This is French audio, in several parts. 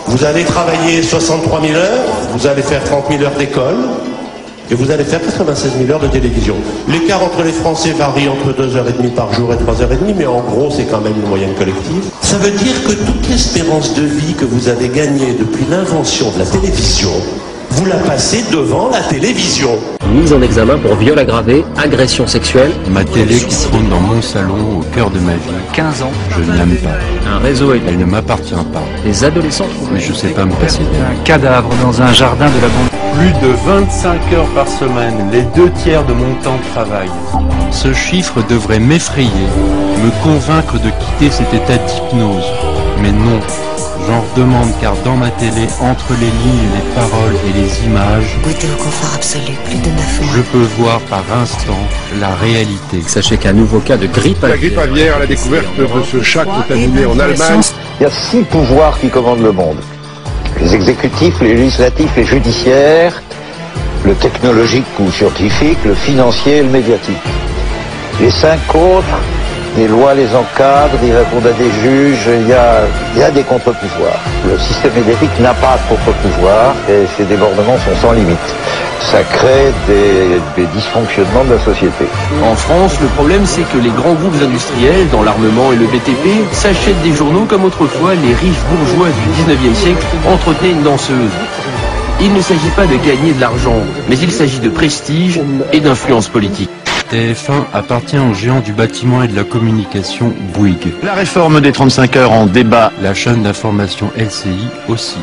Vous allez travailler 63 000 heures, vous allez faire 30 000 heures d'école, et vous allez faire 96 000 heures de télévision. L'écart entre les Français varie entre 2h30 par jour et 3h30, mais en gros, c'est quand même une moyenne collective. Ça veut dire que toute l'espérance de vie que vous avez gagnée depuis l'invention de la télévision, vous la passez devant la télévision. Mise en examen pour viol aggravé, agression sexuelle. Ma télé qui trône dans mon salon au cœur de ma vie. 15 ans. Je ne l'aime pas. Un réseau et Elle ne m'appartient pas. des adolescents trouvés. Mais je sais pas me passer d'elle. Un cadavre dans un jardin de la banlieue. Plus de 25 heures par semaine, les 2/3 de mon temps de travail. Ce chiffre devrait m'effrayer, me convaincre de quitter cet état d'hypnose. Mais non, j'en redemande car dans ma télé, entre les lignes, les paroles et les images, Goûter au confort absolu, plus de 9 mois. je peux voir par instant la réalité. Sachez qu'un nouveau cas de grippe La grippe aviaire, la découverte de ce chat contaminé en Allemagne. Il y a 6 pouvoirs qui commandent le monde. Les exécutifs, les législatifs, les judiciaires, le technologique ou scientifique, le financier et le médiatique. Les 5 autres, les lois les encadrent, ils répondent à des juges, il y a des contre-pouvoirs. Le système médiatique n'a pas de contre-pouvoir et ces débordements sont sans limite. Ça crée des dysfonctionnements de la société. En France, le problème c'est que les grands groupes industriels, dans l'armement et le BTP, s'achètent des journaux comme autrefois les riches bourgeois du 19e siècle entretenaient une danseuse. Il ne s'agit pas de gagner de l'argent, mais il s'agit de prestige et d'influence politique. TF1 appartient aux géants du bâtiment et de la communication Bouygues. La réforme des 35 heures en débat. La chaîne d'information LCI aussi.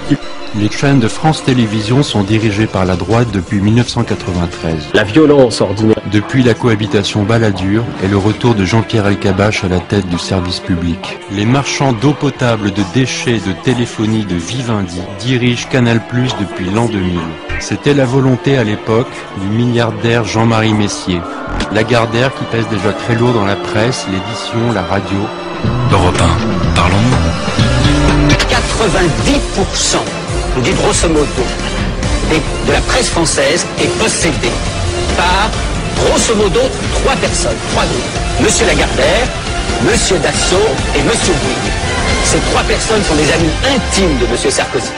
Les chaînes de France Télévisions sont dirigées par la droite depuis 1993. La violence ordinaire. Depuis la cohabitation Balladur et le retour de Jean-Pierre Elkabbach à la tête du service public. Les marchands d'eau potable, de déchets, de téléphonie, de Vivendi dirigent Canal+ depuis l'an 2000. C'était la volonté à l'époque du milliardaire Jean-Marie Messier. Lagardère qui pèse déjà très lourd dans la presse, l'édition, la radio. Europe 1, parlons-nous. 90% du grosso modo de la presse française est possédée par grosso modo 3 personnes, 3 groupes. Monsieur Lagardère, Monsieur Dassault et Monsieur Bouygues. Ces 3 personnes sont des amis intimes de Monsieur Sarkozy.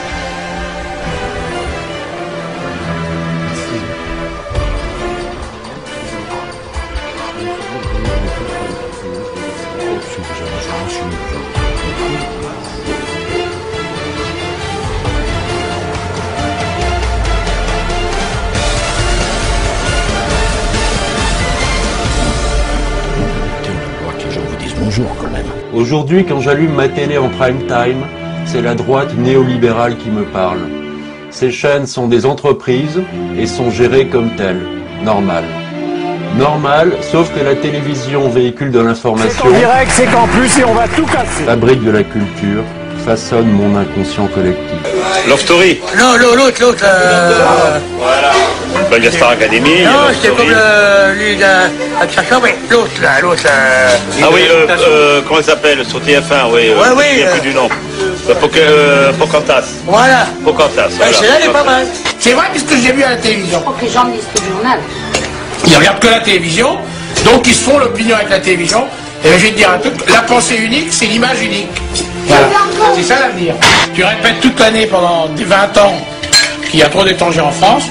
Aujourd'hui, quand j'allume ma télé en prime time, c'est la droite néolibérale qui me parle. Ces chaînes sont des entreprises et sont gérées comme telles. Normal. Normal, sauf que la télévision, véhicule de l'information, C'est en direct, c'est qu'en plus et on va tout casser. fabrique de la culture, façonne mon inconscient collectif. Love Story. Non, l'autre, Voilà. Ben, Star Academy. non, c'est comme lui d'Action, mais l'autre. Ah oui, comment il s'appelle sur TF1, oui. Ouais, oui, Je ne sais plus du nom. Pocahontas. Voilà. Pocahontas. Voilà. Celle-là, elle est pas mal. C'est vrai, puisque j'ai vu à la télévision. Faut que les gens lisent tout le journal. Ils regardent que la télévision, donc ils se font l'opinion avec la télévision. Et je vais te dire un truc, la pensée unique, c'est l'image unique. Voilà. C'est ça l'avenir. Tu répètes toute l'année pendant 20 ans qu'il y a trop d'étrangers en France.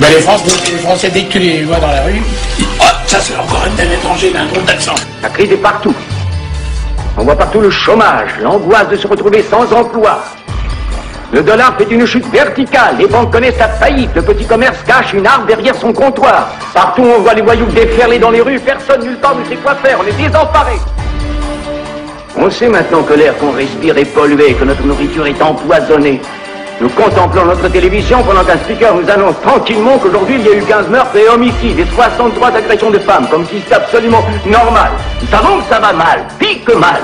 Ben les Français, dès que tu les vois dans la rue, ils disent « Oh, ça c'est encore un étranger, d'un drôle d'accent ». La crise est partout. On voit partout le chômage, l'angoisse de se retrouver sans emploi. Le dollar fait une chute verticale, les banques connaissent la faillite, le petit commerce cache une arme derrière son comptoir. Partout on voit les voyous déferler dans les rues, personne nulle part ne sait quoi faire, on est désemparés. On sait maintenant que l'air qu'on respire est pollué, que notre nourriture est empoisonnée. Nous contemplons notre télévision pendant qu'un speaker nous annonce tranquillement qu'aujourd'hui il y a eu 15 meurtres et homicides et 63 agressions de femmes, comme si c'était absolument normal. Nous savons que ça va mal, pire que mal.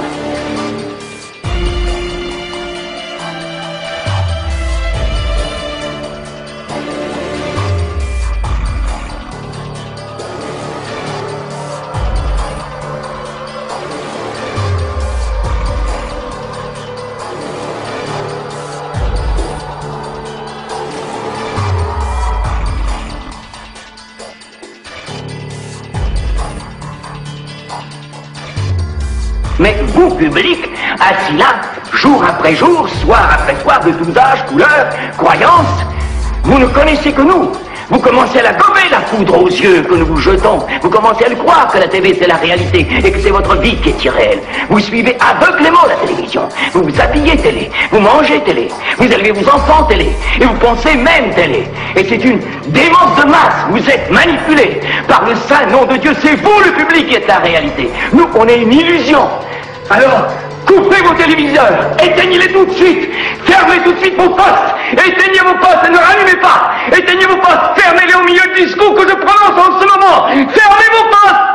Mais vous, public, assis là, jour après jour, soir après soir, de tous âges, couleurs, croyances. Vous ne connaissez que nous. Vous commencez à la gommer, la foudre aux yeux que nous vous jetons. Vous commencez à le croire que la TV c'est la réalité et que c'est votre vie qui est irréelle. Vous suivez aveuglément la télévision. Vous vous habillez télé. Vous mangez télé. Vous élevez vos enfants télé. Et vous pensez même télé. Et c'est une démence de masse. Vous êtes manipulés par le saint nom de Dieu. C'est vous le public qui êtes la réalité. Nous, on est une illusion. Alors, coupez vos téléviseurs, éteignez-les tout de suite, fermez tout de suite vos postes, éteignez vos postes et ne rallumez pas, éteignez vos postes, fermez-les au milieu du discours que je prononce en ce moment, fermez vos postes.